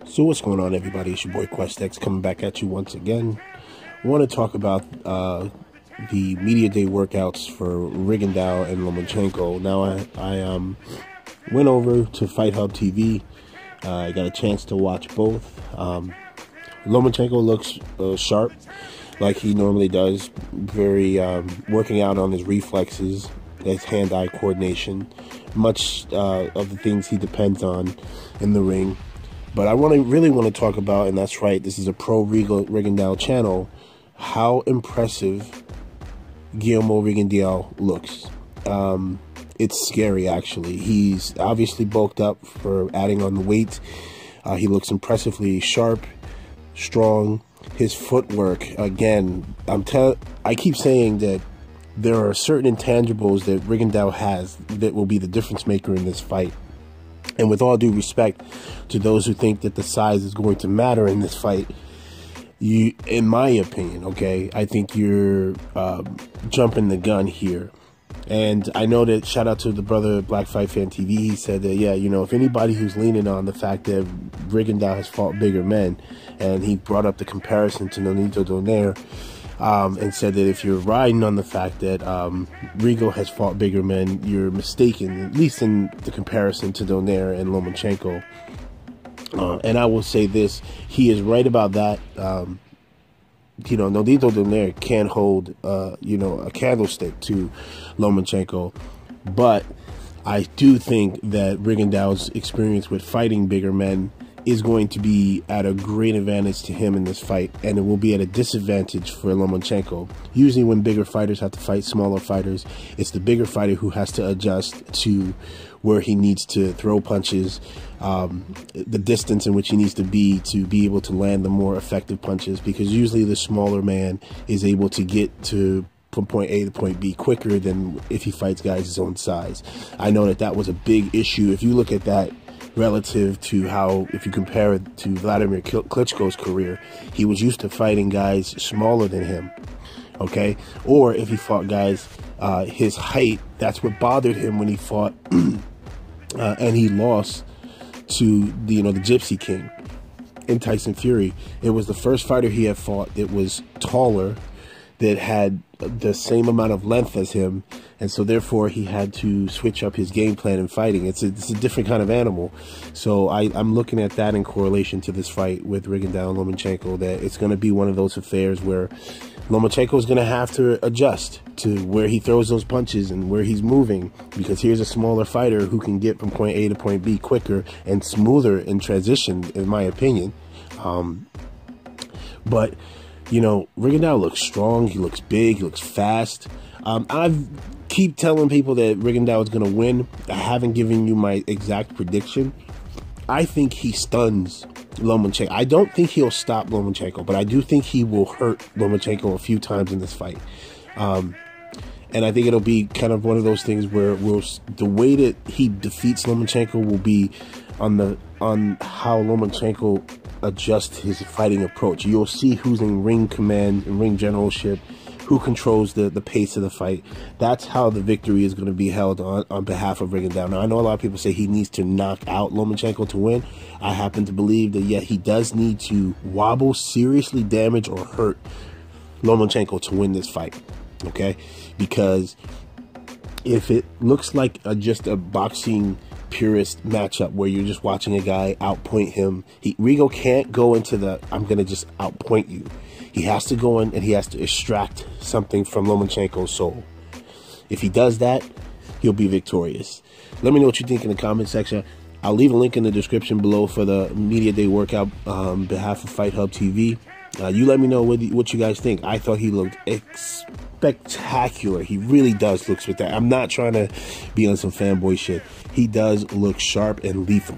So what's going on, everybody? It's your boy QuestX coming back at you once again. I want to talk about the media day workouts for Rigondeaux and Lomochnecko. Now I went over to Fight Hub TV. I got a chance to watch both. Lomochnecko looks sharp, like he normally does. Very working out on his reflexes, his hand-eye coordination, much of the things he depends on in the ring. But I really want to talk about, and that's right, this is a pro Rigondeaux channel, how impressive Guillermo Rigondeaux looks. It's scary, actually. He's obviously bulked up for adding on the weight. He looks impressively sharp, strong. His footwork, again, I keep saying that there are certain intangibles that Rigondeaux has that will be the difference maker in this fight. And with all due respect to those who think that the size is going to matter in this fight, in my opinion, okay, I think you're jumping the gun here. And I know that, shout out to the brother Black Fight Fan TV, he said that, yeah, you know, if anybody who's leaning on the fact that Rigondeaux has fought bigger men, and he brought up the comparison to Nonito Donaire, and said that if you're riding on the fact that Rigo has fought bigger men, you're mistaken, at least in the comparison to Donaire and Lomochnecko. And I will say this, he is right about that. You know, Nonito Donaire can't hold, you know, a candlestick to Lomochnecko, but I do think that Rigondeaux's experience with fighting bigger men is going to be at a great advantage to him in this fight, and it will be at a disadvantage for Lomochnecko. Usually when bigger fighters have to fight smaller fighters, it's the bigger fighter who has to adjust to where he needs to throw punches, the distance in which he needs to be able to land the more effective punches, because usually the smaller man is able to get from point A to point B quicker than if he fights guys his own size. I know that was a big issue. If you look at that relative to how, if you compare it to Vladimir Klitschko's career, he was used to fighting guys smaller than him, okay? Or if he fought guys his height, that's what bothered him when he fought and he lost to the Gypsy King in Tyson Fury. It was the first fighter he had fought that was taller, that had the same amount of length as him, and so therefore he had to switch up his game plan in fighting. It's a different kind of animal. So I'm looking at that in correlation to this fight with Rigondeaux and Lomochnecko, that it's going to be one of those affairs where Lomochenko is going to have to adjust to where he throws those punches and where he's moving, because here's a smaller fighter who can get from point A to point B quicker and smoother in transition, in my opinion. But you know, Rigondeaux looks strong, he looks big, he looks fast. I keep telling people that Rigondeaux is going to win. I haven't given you my exact prediction. I think he stuns Lomochenko. I don't think he'll stop Lomochenko, but I do think he will hurt Lomochenko a few times in this fight. And I think it'll be kind of one of those things where the way that he defeats Lomochenko will be on how Lomochenko adjusts his fighting approach. You'll see who's in ring command and ring generalship, who controls the pace of the fight. That's how the victory is going to be held on behalf of Rigondeaux. Now, I know a lot of people say he needs to knock out Lomochenko to win. I happen to believe that, yeah, he does need to wobble, seriously damage, or hurt Lomochenko to win this fight, okay? Because if it looks like just a boxing purist matchup where you're just watching a guy outpoint him, Rigo can't go into the I'm gonna just outpoint you. He has to go in and he has to extract something from Lomochenko's soul. If he does that, he'll be victorious. Let me know what you think in the comment section. I'll leave a link in the description below for the media day workout on behalf of Fight Hub TV. You let me know what you guys think. I thought he looked spectacular. He really does look spectacular. I'm not trying to be on some fanboy shit. He does look sharp and lethal.